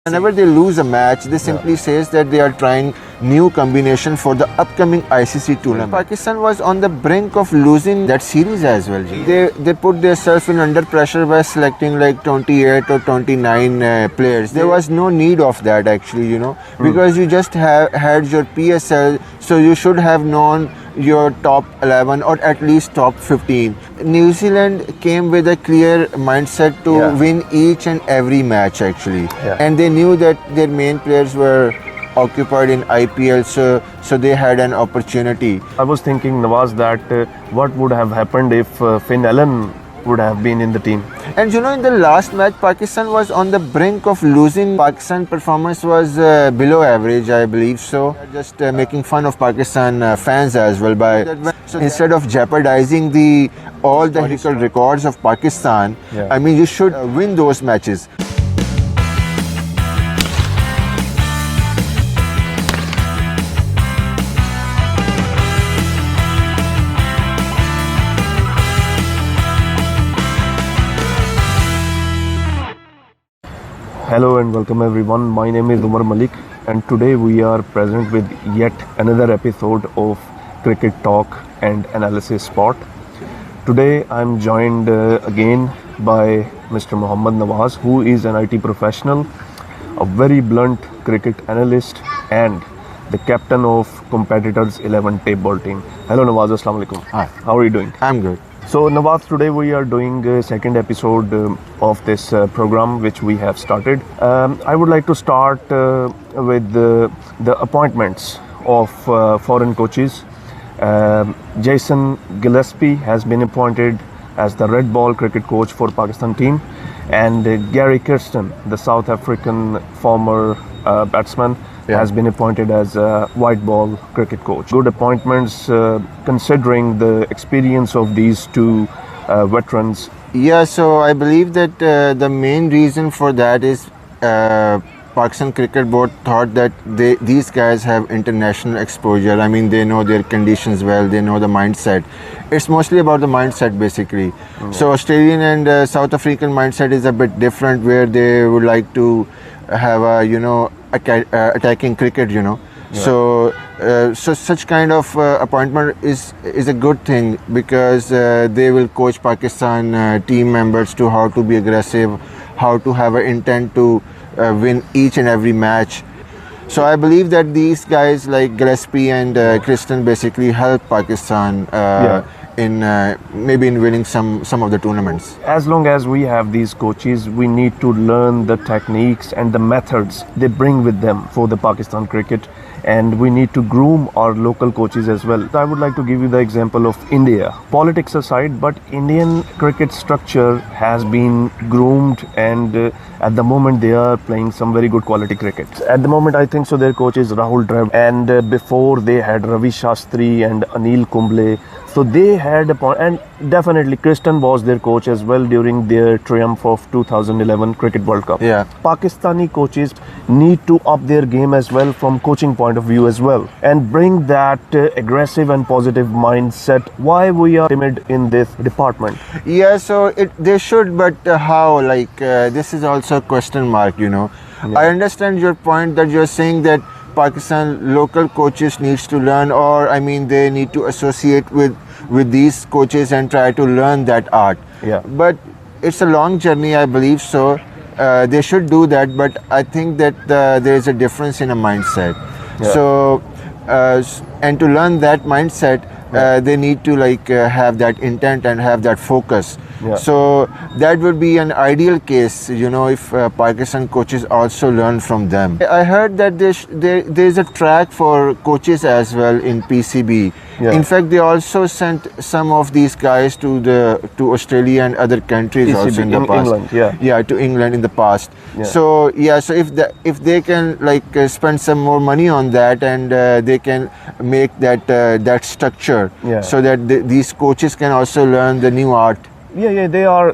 Whenever they lose a match, they simply says that they are trying new combination for the upcoming ICC tournament. Pakistan was on the brink of losing that series as well. They put themselves in under pressure by selecting like 28 or 29 players. There was no need of that actually, because you just had your PSL, so you should have known your top 11 or at least top 15. New Zealand came with a clear mindset to win each and every match actually, and they knew that their main players were occupied in IPL, so they had an opportunity. I was thinking, Nawaz, that what would have happened if Finn Allen would have been in the team. And in the last match, Pakistan was on the brink of losing. Pakistan performance was below average, I believe so. Just making fun of Pakistan fans as well by instead of jeopardizing all the historical records of Pakistan. I mean, you should win those matches. Hello and welcome everyone. My name is Omar Malik and today we are present with yet another episode of Cricket Talk and Analysis Spot. Today I'm joined again by Mr. Muhammad Nawaz, who is an IT professional, a very blunt cricket analyst and the captain of competitors 11 tape ball team. Hello Nawaz, Assalamu alaikum. Hi. How are you doing? I'm good. So Nawaz, today we are doing a second episode of this program which we have started. I would like to start with the appointments of foreign coaches. Jason Gillespie has been appointed as the red ball cricket coach for Pakistan team, and Gary Kirsten, the South African former batsman, has been appointed as a white ball cricket coach. Good appointments considering the experience of these two veterans. Yeah, so I believe that the main reason for that is Pakistan Cricket Board thought that these guys have international exposure. I mean, they know their conditions well, they know the mindset. It's mostly about the mindset basically. So Australian and South African mindset is a bit different, where they would like to have a attacking cricket, So such kind of appointment is a good thing, because they will coach Pakistan team members to how to be aggressive, how to have an intent to win each and every match. So I believe that these guys like Gillespie and Kristen basically help Pakistan in maybe in winning some of the tournaments. As long as we have these coaches, we need to learn the techniques and the methods they bring with them for the Pakistan cricket, and we need to groom our local coaches as well. I would like to give you the example of India. Politics aside, but Indian cricket structure has been groomed, and at the moment they are playing some very good quality cricket. At the moment I think so their coach is Rahul Dravid, and before they had Ravi Shastri and Anil Kumble. So they had a point, and definitely Kristen was their coach as well during their triumph of 2011 Cricket World Cup. Pakistani coaches need to up their game as well from coaching point of view as well, and bring that aggressive and positive mindset. Why we are timid in this department? Yeah, so they should, but how? This is also a question mark, I understand your point that you're saying that Pakistan local coaches needs to learn, or I mean they need to associate with these coaches and try to learn that art. But it's a long journey, I believe so. They should do that, but I think that there is a difference in a mindset. So and to learn that mindset, they need to have that intent and have that focus. So that would be an ideal case, if Pakistan coaches also learn from them. I heard that there is a track for coaches as well in PCB. In fact, they also sent some of these guys to Australia and other countries PCB, also in the past. England, to England in the past. So so if they can spend some more money on that, and they can make that structure, so that these coaches can also learn the new art. There are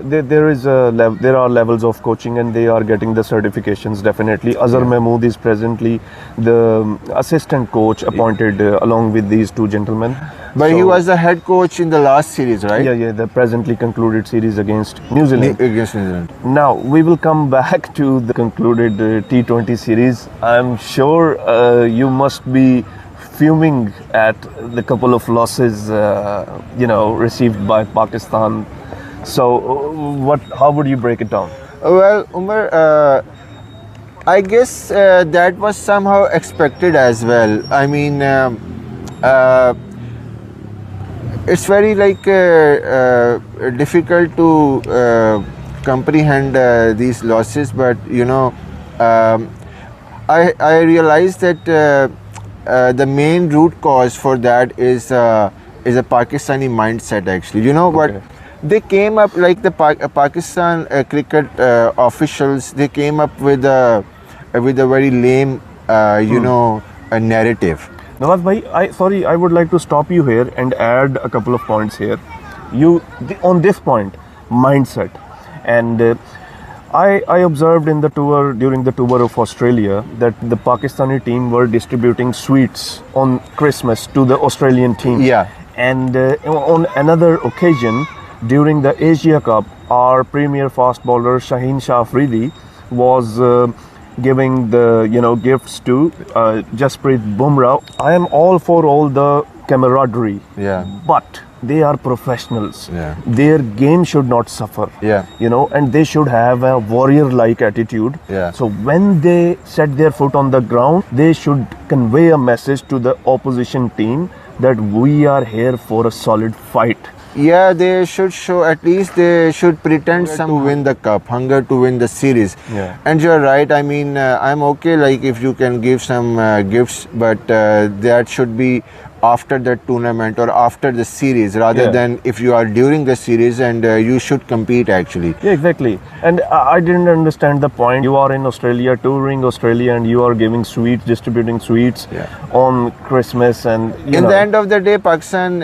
levels of coaching, and they are getting the certifications definitely. Azhar Mahmood is presently the assistant coach appointed along with these two gentlemen. But he was the head coach in the last series, right? Yeah, the presently concluded series against New Zealand. Against New Zealand. Now we will come back to the concluded T20 series. I'm sure you must be fuming at the couple of losses, received by Pakistan. So, how would you break it down? Well, Umar, I guess that was somehow expected as well. I mean, it's very difficult to comprehend these losses, but I realized that the main root cause for that is a Pakistani mindset. Actually, you know what? They came up like the Pakistan cricket officials. They came up with a very lame, a narrative. Nawaz bhai, I would like to stop you here and add a couple of points here. On this point, mindset, and I observed in the tour during the tour of Australia that the Pakistani team were distributing sweets on Christmas to the Australian team. Yeah. And on another occasion, during the Asia Cup, our premier fast bowler Shaheen Shah Afridi was giving the gifts to Jasprit Bumrah. I am all for all the camaraderie. Yeah. But they are professionals. Yeah. Their game should not suffer. Yeah. And they should have a warrior-like attitude. Yeah. So when they set their foot on the ground, they should convey a message to the opposition team that we are here for a solid fight. Yeah, they should show, at least they should pretend to win the cup, hunger to win the series. Yeah. And you're right, I mean, I'm okay like if you can give some gifts, but that should be after the tournament or after the series rather than if you are during the series, and you should compete actually. Yeah, exactly. And I didn't understand the point. You are in Australia, touring Australia, and you are giving sweets, distributing sweets on Christmas, and in the end of the day, Pakistan,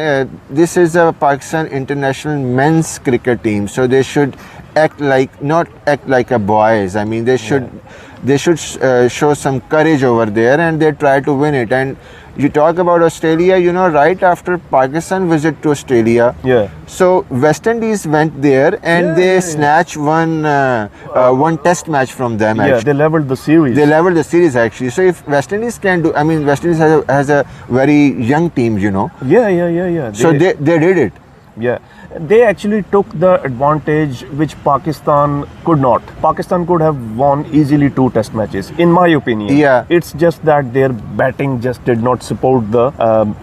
this is a Pakistan international men's cricket team, so they should not act like a boys. I mean, they should show some courage over there, and they try to win it. And you talk about Australia, right after Pakistan visit to Australia, so West Indies went there and they snatched one test match from them. Yeah, they leveled the series. They leveled the series actually. So if West Indies can do, I mean, West Indies has a very young team, Yeah. So they did it. Yeah, they actually took the advantage which Pakistan could not. Pakistan could have won easily 2 test matches, in my opinion. Yeah. It's just that their batting just did not support the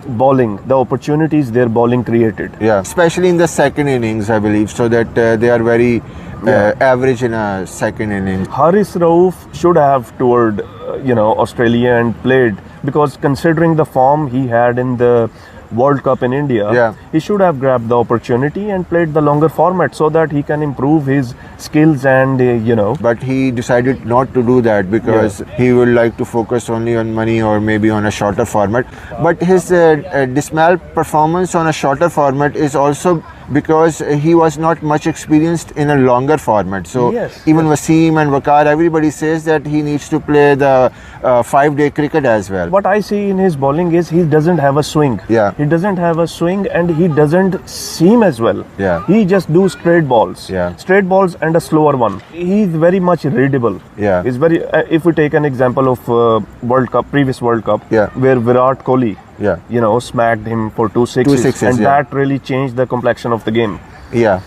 bowling, the opportunities their bowling created. Yeah, especially in the second innings, I believe, so that they are very average in a second innings. Haris Rauf should have toured, Australia and played, because considering the form he had in the World Cup in India, he should have grabbed the opportunity and played the longer format so that he can improve his skills and But he decided not to do that because he would like to focus only on money or maybe on a shorter format. But his dismal performance on a shorter format is also because he was not much experienced in a longer format. So even Wasim and Waqar, everybody says that he needs to play the 5-day cricket as well. What I see in his bowling is he doesn't have a swing. Yeah. He doesn't have a swing and he doesn't seam as well. Yeah. He just do straight balls. Yeah. Straight balls and a slower one. He's very much readable. Yeah. He's very. If we take an example of World Cup, previous World Cup, where Virat Kohli, smacked him for 2 sixes, and that really changed the complexion of the game. Yeah.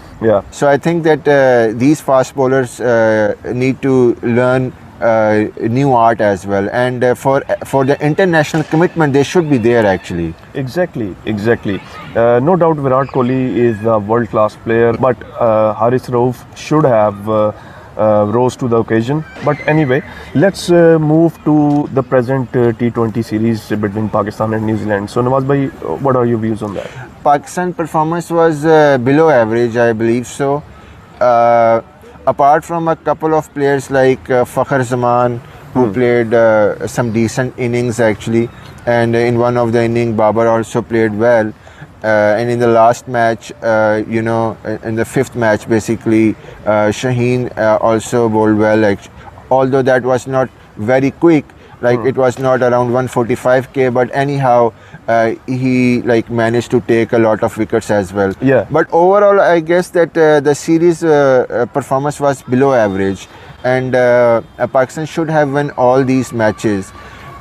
So I think that these fast bowlers need to learn new art as well, and for the international commitment they should be there actually. Exactly. No doubt Virat Kohli is a world class player, but Haris Rauf should have rose to the occasion. But anyway, let's move to the present T20 series between Pakistan and New Zealand. So Nawaz bhai, what are your views on that? Pakistan performance was below average, I believe so. Apart from a couple of players like Fakhar Zaman, who played some decent innings actually, and in one of the innings Babar also played well, and in the last match, in the 5th match basically, Shaheen also bowled well, although that was not very quick. Like it was not around 145k, but anyhow, he like managed to take a lot of wickets as well. Yeah. But overall, I guess that the series performance was below average, and Pakistan should have won all these matches,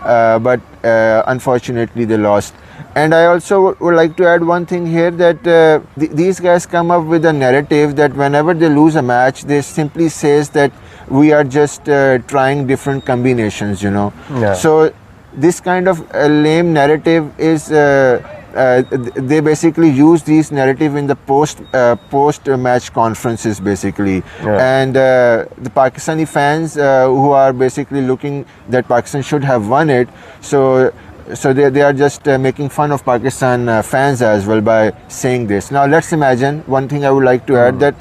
but unfortunately they lost. And I also would like to add one thing here, that these guys come up with a narrative that whenever they lose a match, they simply says that we are just trying different combinations, you know. Yeah. So this kind of lame narrative is they basically use these narrative in the post match conferences basically. Yeah. And the Pakistani fans who are basically looking that Pakistan should have won it, so they are just making fun of Pakistan fans as well by saying this. Now let's imagine one thing I would like to add, that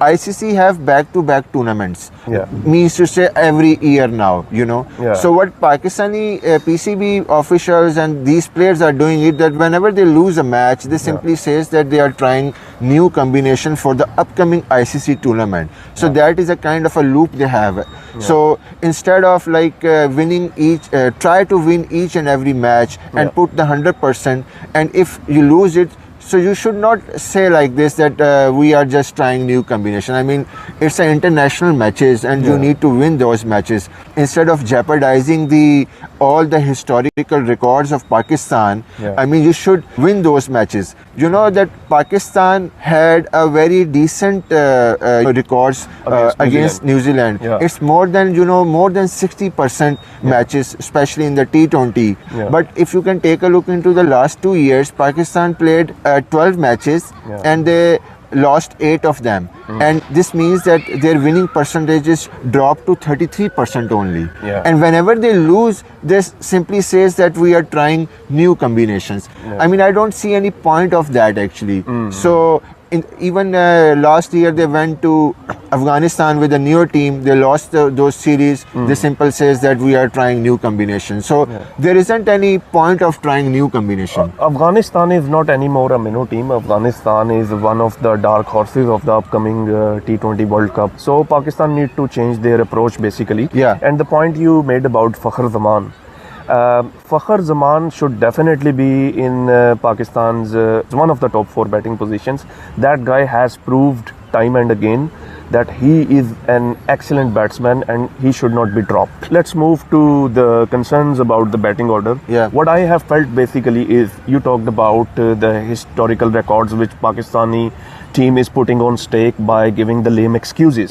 ICC have back-to-back tournaments. Yeah. Means to say every year now, you know. Yeah. So what Pakistani PCB officials and these players are doing it, that whenever they lose a match, they simply says that they are trying new combination for the upcoming ICC tournament. So that is a kind of a loop they have. So instead of like winning each, try to win each and every match and put the 100%. And if you lose it, so you should not say like this that we are just trying new combination. I mean, it's an international matches, and you need to win those matches instead of jeopardizing all the historical records of Pakistan. I mean, you should win those matches. You know that Pakistan had a very decent records against New Zealand. It's more than 60% matches, especially in the T20. But if you can take a look into the last 2 years, Pakistan played 12 matches and they lost 8 of them, and this means that their winning percentages dropped to 33% only. And whenever they lose, this simply says that we are trying new combinations. I mean, I don't see any point of that actually. So even last year they went to Afghanistan with a newer team, they lost those series. They simply says that we are trying new combinations. So there isn't any point of trying new combination. Afghanistan is not anymore a minnow team. Afghanistan is one of the dark horses of the upcoming T20 World Cup. So Pakistan need to change their approach basically. And the point you made about Fakhr Zaman, Fakhr Zaman should definitely be in Pakistan's one of the top 4 batting positions. That guy has proved time and again that he is an excellent batsman and he should not be dropped. Let's move to the concerns about the batting order. What I have felt basically is, you talked about the historical records which Pakistani team is putting on stake by giving the lame excuses.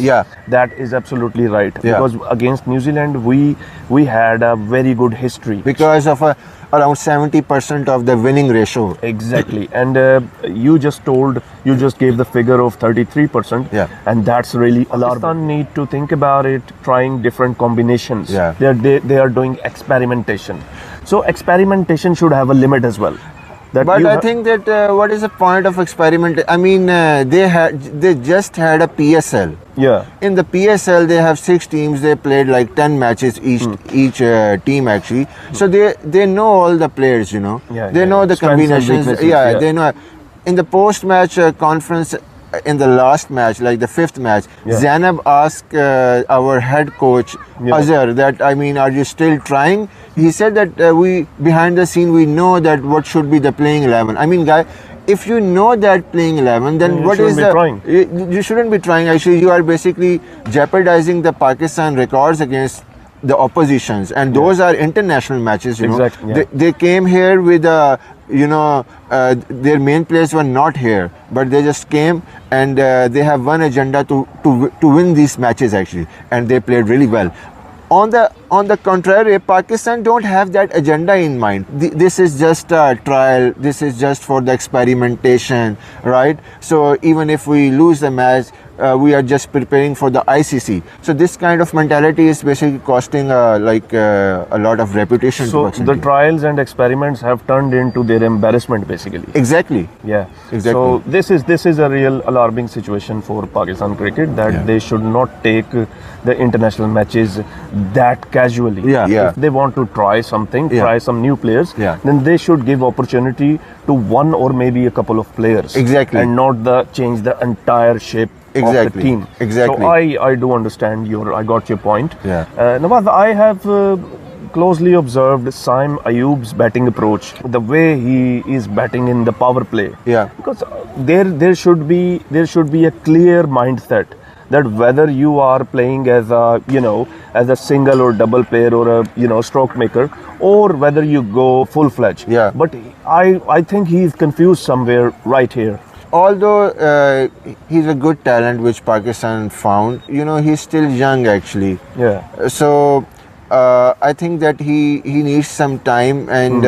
That is absolutely right. Because against New Zealand, we had a very good history. Because of around 70% of the winning ratio. Exactly. And you just gave the figure of 33%. And that's really alarming. Pakistan need to think about it, trying different combinations. They are doing experimentation. So experimentation should have a limit as well. But I think that what is the point of experiment? I mean, they just had a PSL. In the PSL, they have 6 teams. They played like 10 matches each team actually. So they know all the players. You know, they know the combinations. They know. In the post-match conference, in the last match, like the 5th match, Zainab asked our head coach Azhar that, I mean, are you still trying? He said that we behind the scene we know that what should be the playing 11. I mean, guy, if you know that playing 11, then what is the? You shouldn't be trying. Actually, you are basically jeopardizing the Pakistan records against the oppositions, and those are international matches. You know, they came here with their main players were not here, but they just came and they have one agenda to win these matches actually, and they played really well. On the contrary, Pakistan don't have that agenda in mind. This is just a trial. This is just for the experimentation, right? So even if we lose the match, we are just preparing for the ICC. So this kind of mentality is basically costing a lot of reputation. So the trials and experiments have turned into their embarrassment basically. Exactly. So this is a real alarming situation for Pakistan cricket, that they should not take the international matches that casually. If they want to try something, try some new players, then they should give opportunity to one or maybe a couple of players. And not change the entire shape of the team. So I do understand I got your point. Nawaz, I have closely observed Saim Ayub's batting approach, the way he is batting in the power play. Yeah. Because there should be a clear mindset that whether you are playing as a single or double player or a stroke maker, or whether you go full-fledged. Yeah. But I think he's confused somewhere right here. Although he's a good talent which Pakistan found, he's still young actually. Yeah. So I think that he needs some time, and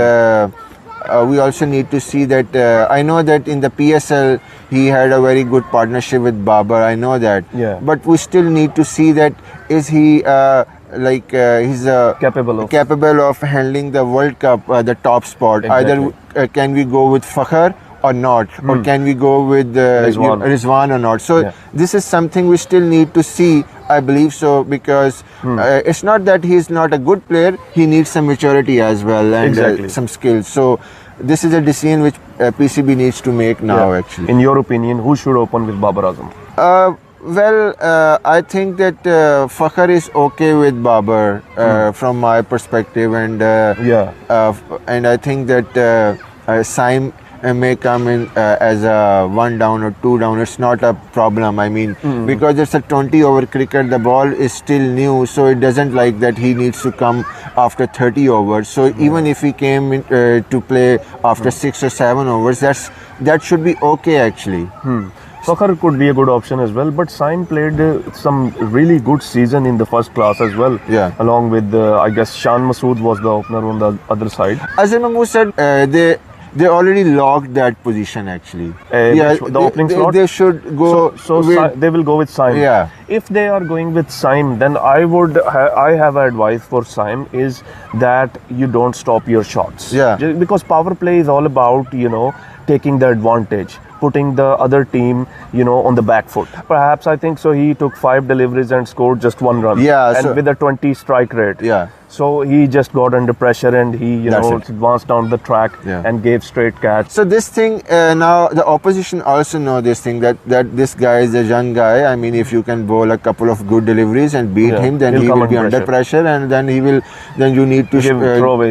we also need to see that. I know that in the PSL he had a very good partnership with Babar. I know that. Yeah. But we still need to see that is he he's capable of handling the World Cup, the top spot. Exactly. Either can we go with Fakhr or not, or can we go with Rizwan or not? So this is something we still need to see, I believe so, because it's not that he's not a good player, he needs some maturity as well, and some skills. So this is a decision which PCB needs to make now actually. In your opinion, who should open with Babar Azam? Well, I think that Fakhr is okay with Babar from my perspective, and and I think that Saim may come in as a 1 down or 2 down. It's not a problem. I mean, because it's a 20-over cricket, the ball is still new, so it doesn't like that he needs to come after 30 overs. So even if he came in, to play after 6 or 7 overs, that should be okay actually. Fakhr could be a good option as well, but Saim played some really good season in the first class as well. Yeah. Along with, I guess, Shan Masood was the opener on the other side. Azhar Mahmood said they already locked that position actually. The opening slot? They should go. So they will go with Saim. Yeah. If they are going with Saim, then I have advice for Saim is that you don't stop your shots. Yeah. Because power play is all about, taking the advantage, putting the other team, on the back foot. Perhaps I think so. He took 5 deliveries and scored just 1 run. Yeah. And with a 20 strike rate. Yeah. So he just got under pressure and he, advanced down the track and gave straight catch. So this thing, now the opposition also know this thing, that this guy is a young guy. I mean, if you can bowl a couple of good deliveries and beat him, then he will be under pressure, and then you need to throw away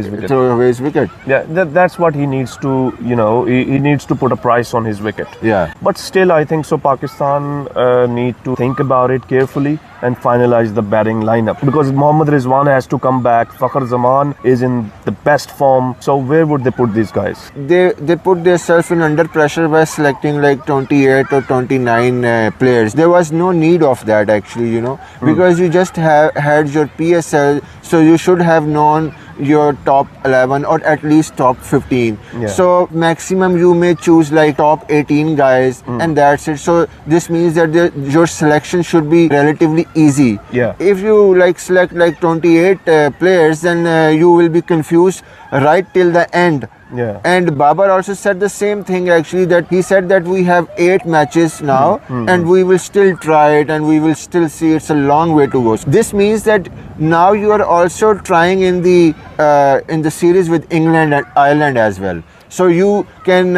his wicket. Yeah, that's what he needs to, he needs to put a price on his wicket. Yeah. But still, I think so Pakistan need to think about it carefully and finalize the batting lineup, because Mohammad Rizwan has to come back. Fakhr Zaman is in the best form. So where would they put these guys? They put themselves in under pressure by selecting like 28 or 29 players. There was no need of that actually, because you just had your PSL, so you should have known your top 11 or at least top 15. So maximum you may choose like top 18 guys, and that's it. So this means that your selection should be relatively easy. If you like select like 28 players, then you will be confused right till the end. And Babar also said the same thing actually, that he said that we have 8 matches now and we will still try it, and we will still see it's a long way to go. This means that now you are also trying in the series with England and Ireland as well. So you can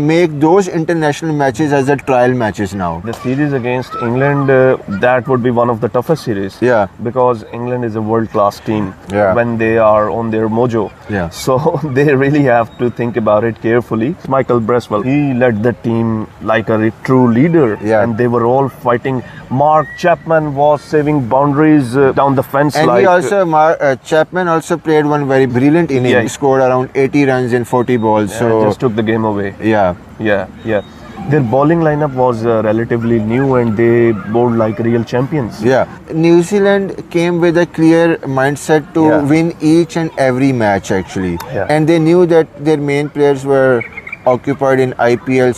make those international matches as a trial matches now. The series against England, that would be one of the toughest series. Because England is a world-class team when they are on their mojo. So they really have to think about it carefully. Michael Bresswell, he led the team like a true leader, and they were all fighting. Mark Chapman was saving boundaries down the fence. And he also, Chapman also played one very brilliant inning. He scored around 80 runs in 40 balls. So just took the game away. Yeah. Their bowling lineup was relatively new, and they bowled like real champions. New Zealand came with a clear mindset to win each and every match actually. And they knew that their main players were occupied in IPL,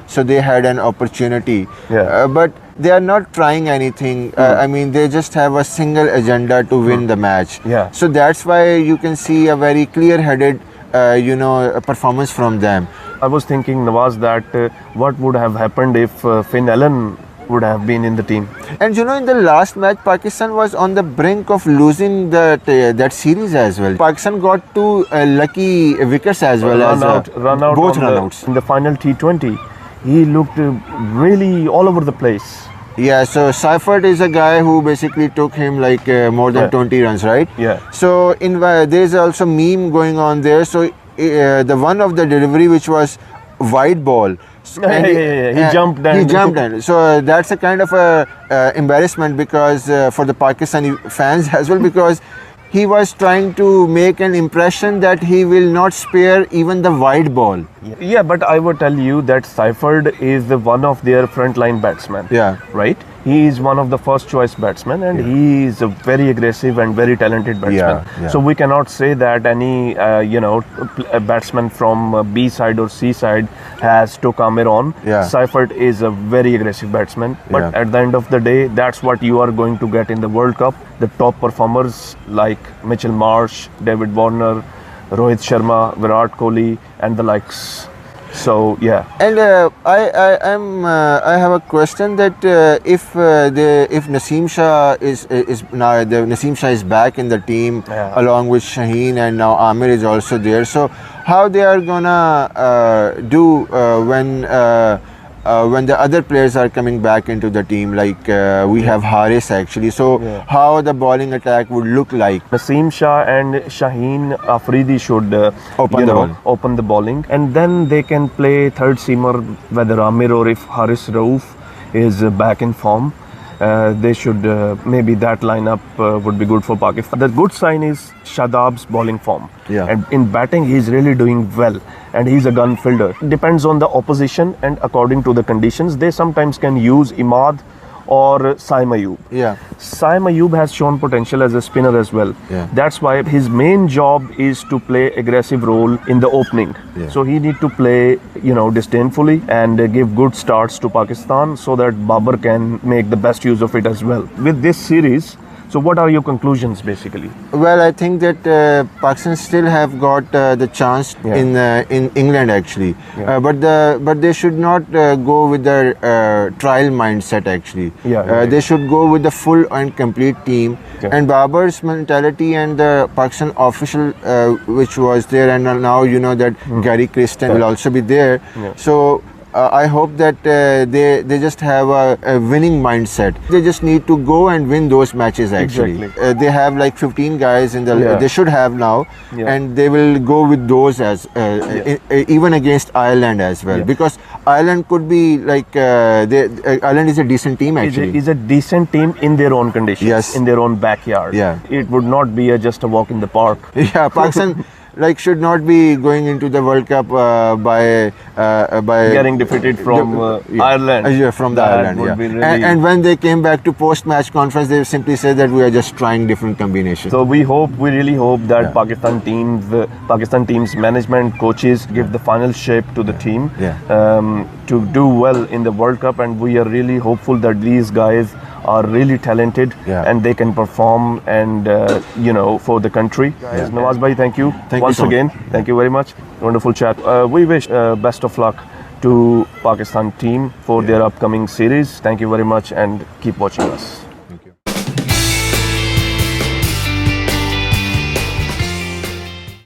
so they had an opportunity. But they are not trying anything. I mean, they just have a single agenda to win the match. So that's why you can see a very clear-headed a performance from them. I was thinking, Nawaz, that what would have happened if Finn Allen would have been in the team. And in the last match, Pakistan was on the brink of losing that series as well. Pakistan got 2 lucky wickets as well, both run outs. In the final T20, he looked really all over the place. Yeah, so Seifert is a guy who basically took him like more than 20 runs, right? Yeah. So there's also meme going on there. So the one of the delivery which was wide ball. Yeah. He jumped and He jumped in. So that's a kind of a embarrassment because for the Pakistani fans as well, because he was trying to make an impression that he will not spare even the wide ball. Yeah, but I would tell you that Seifert is one of their frontline batsmen. Yeah. Right? He is one of the first choice batsmen, and he is a very aggressive and very talented batsman. Yeah. So we cannot say that any a batsman from B side or C side has took Amir on. Yeah. Seifert is a very aggressive batsman, but Yeah. at the end of the day, that's what you are going to get in the World Cup. The top performers like Mitchell Marsh, David Warner, Rohit Sharma, Virat Kohli, and the likes. So yeah. And I have a question that if Naseem Shah is now Naseem Shah is back in the team along with Shaheen, and now Amir is also there. So how they are gonna do when the other players are coming back into the team, like we have Haris actually. So how the bowling attack would look like? Naseem Shah and Shaheen Afridi should open the bowling, and then they can play third seamer, whether Amir or if Haris Rauf is back in form. They should maybe that lineup would be good for Pakistan. The good sign is Shadab's bowling form. Yeah. And in batting, he's really doing well, and he's a gun fielder. Depends on the opposition and according to the conditions. They sometimes can use Imad or Saim Ayub. Yeah. Saim Ayub has shown potential as a spinner as well. Yeah. That's why his main job is to play aggressive role in the opening. Yeah. So he need to play, disdainfully and give good starts to Pakistan so that Babar can make the best use of it as well. With this series, so what are your conclusions basically? Well, I think that Pakistan still have got the chance in England actually, but they should not go with the trial mindset actually. They should go with the full and complete team. And Babar's mentality and the Pakistan official which was there, and now you know that Gary Christian will also be there. So I hope that they just have a winning mindset. They just need to go and win those matches actually. Exactly. They have like 15 guys in the they should have now, and they will go with those as even against Ireland as well, because Ireland could be like Ireland is a decent team actually. Is a decent team in their own conditions, in their own backyard. It would not be just a walk in the park. Pakistan should not be going into the World Cup by getting defeated from Ireland. From the Ireland. Really and when they came back to post-match conference, they simply said that we are just trying different combinations. So we really hope that Pakistan team's management, coaches give the final shape to the team to do well in the World Cup, and we are really hopeful that these guys are really talented and they can perform and for the country. Nawaz bhai, thank you once again. Thank you very much. Wonderful chat. We wish best of luck to Pakistan team for their upcoming series. Thank you very much and keep watching us.